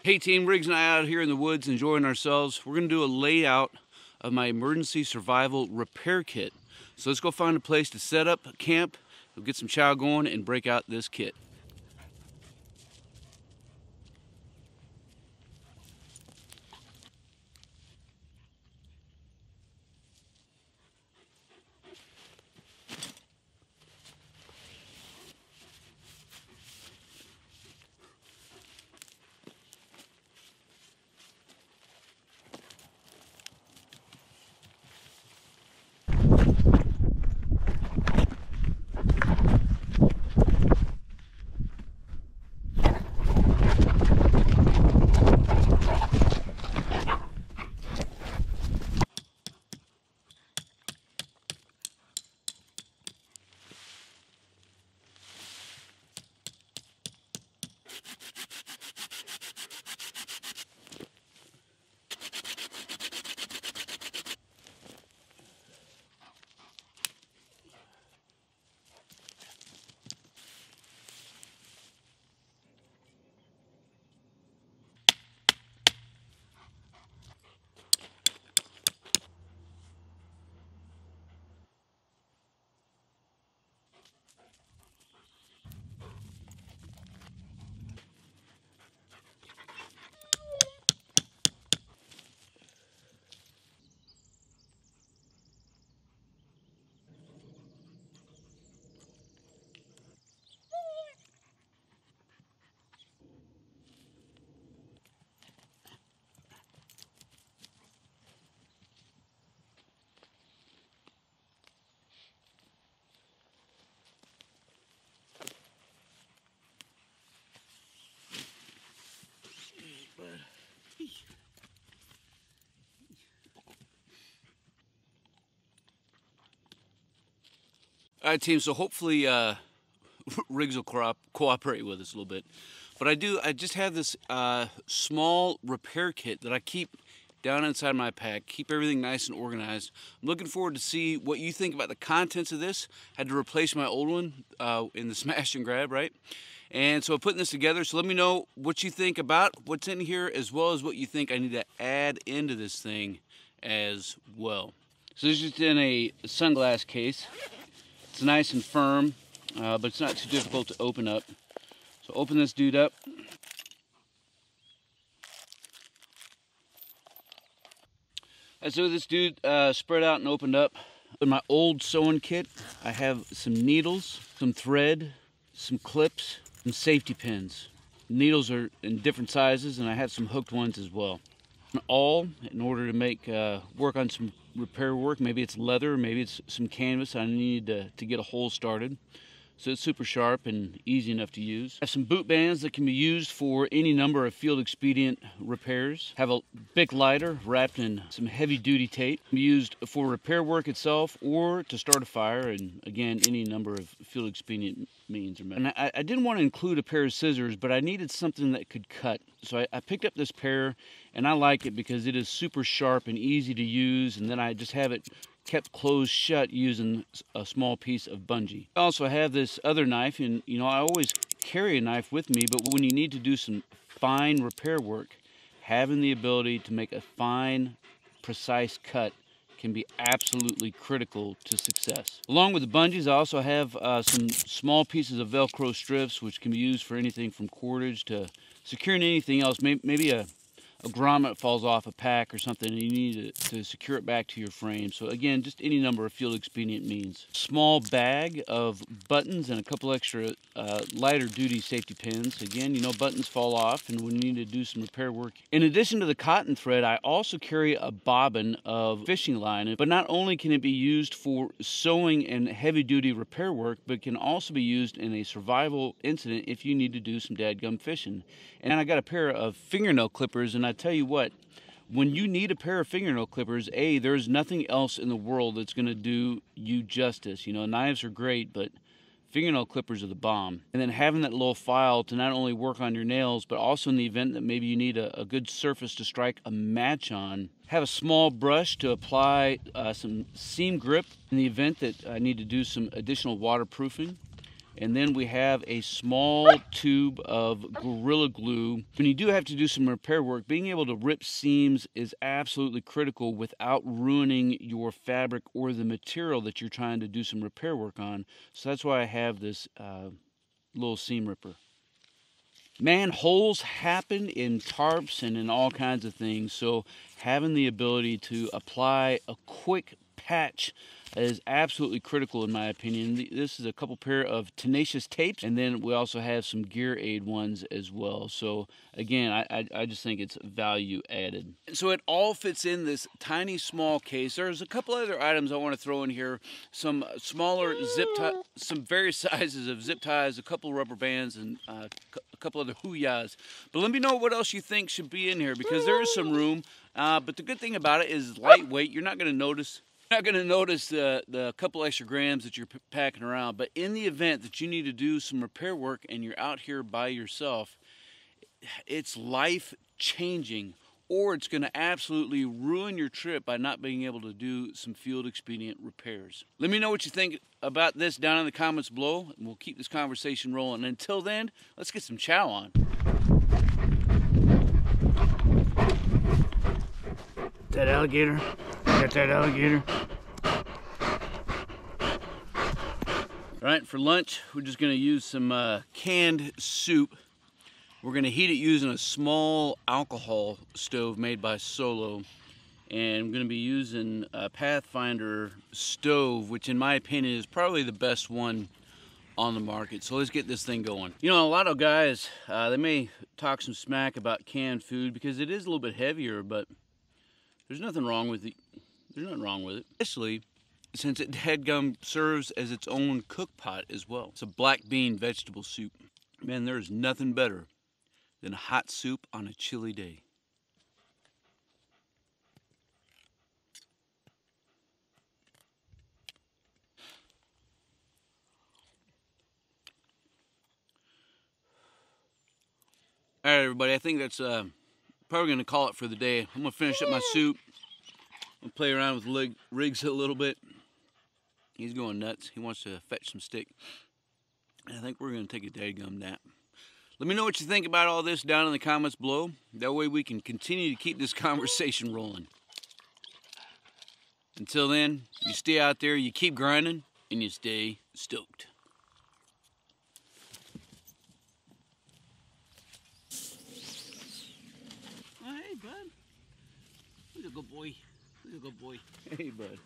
Hey team, Riggs and I out here in the woods enjoying ourselves. We're gonna do a layout of my emergency survival repair kit. So let's go find a place to set up camp, we'll get some chow going and break out this kit. All right team, so hopefully Riggs will cooperate with us a little bit. But I just have this small repair kit that I keep down inside my pack, keep everything nice and organized. I'm looking forward to see what you think about the contents of this. Had to replace my old one in the smash and grab, right? And so I'm putting this together, so let me know what you think about what's in here, as well as what you think I need to add into this thing as well. So this is just in a sunglass case. It's nice and firm, but it's not too difficult to open up. So open this dude up. So this dude spread out and opened up. In my old sewing kit, I have some needles, some thread, some clips, some safety pins. Needles are in different sizes, and I have some hooked ones as well. All in order to make work on some repair work. Maybe it's leather, maybe it's some canvas I need to get a hole started. So it's super sharp and easy enough to use. I have some boot bands that can be used for any number of field expedient repairs. Have a Bic lighter wrapped in some heavy duty tape. Can be used for repair work itself or to start a fire, and again, any number of field expedient means or methods. And I didn't want to include a pair of scissors, but I needed something that could cut. So I picked up this pair, and I like it because it is super sharp and easy to use, and then I just have it kept closed shut using a small piece of bungee. I also have this other knife, and you know, I always carry a knife with me, but when you need to do some fine repair work, having the ability to make a fine, precise cut can be absolutely critical to success. Along with the bungees, I also have some small pieces of Velcro strips, which can be used for anything from cordage to securing anything else. Maybe a grommet falls off a pack or something and you need to secure it back to your frame. So again, just any number of field expedient means. Small bag of buttons and a couple extra lighter duty safety pins. Again, you know, buttons fall off and we need to do some repair work. In addition to the cotton thread, I also carry a bobbin of fishing line. But not only can it be used for sewing and heavy duty repair work, but can also be used in a survival incident if you need to do some dadgum fishing. And I got a pair of fingernail clippers, and I tell you what, when you need a pair of fingernail clippers, there's nothing else in the world that's going to do you justice. You know, knives are great, but fingernail clippers are the bomb. And then having that little file to not only work on your nails, but also in the event that maybe you need a good surface to strike a match on. Have a small brush to apply some seam grip in the event that I need to do some additional waterproofing. And then we have a small tube of Gorilla Glue. When you do have to do some repair work, being able to rip seams is absolutely critical without ruining your fabric or the material that you're trying to do some repair work on. So that's why I have this little seam ripper. Man, holes happen in tarps and in all kinds of things, so having the ability to apply a quick patch is absolutely critical in my opinion. This is a couple pair of tenacious tapes, and then we also have some Gear Aid ones as well. So again, I just think it's value added. So it all fits in this tiny small case. There's a couple other items I want to throw in here. Some smaller zip tie, some various sizes of zip ties, a couple rubber bands, and a couple other hoo-yahs. But let me know what else you think should be in here, because there is some room. But the good thing about it is lightweight. You're not going to notice the couple extra grams that you're packing around. But in the event that you need to do some repair work and you're out here by yourself, it's life-changing, or it's going to absolutely ruin your trip by not being able to do some field expedient repairs. Let me know what you think about this down in the comments below, and we'll keep this conversation rolling. Until then, let's get some chow on. That alligator. Got that alligator. All right, for lunch, we're just gonna use some canned soup. We're gonna heat it using a small alcohol stove made by Solo. And I'm gonna be using a Pathfinder stove, which in my opinion is probably the best one on the market. So let's get this thing going. You know, a lot of guys, they may talk some smack about canned food because it is a little bit heavier, but there's nothing wrong with it. There's nothing wrong with it, especially since it headgum serves as its own cook pot as well. It's a black bean vegetable soup. Man, there's nothing better than a hot soup on a chilly day. All right, everybody, I think that's probably going to call it for the day. I'm going to finish up my soup. I'm going to play around with Riggs a little bit. He's going nuts. He wants to fetch some stick. And I think we're going to take a dadgum nap. Let me know what you think about all this down in the comments below. That way we can continue to keep this conversation rolling. Until then, you stay out there, you keep grinding, and you stay stoked. Oh, hey, bud. He's a good boy. He's a good boy. Hey, bud.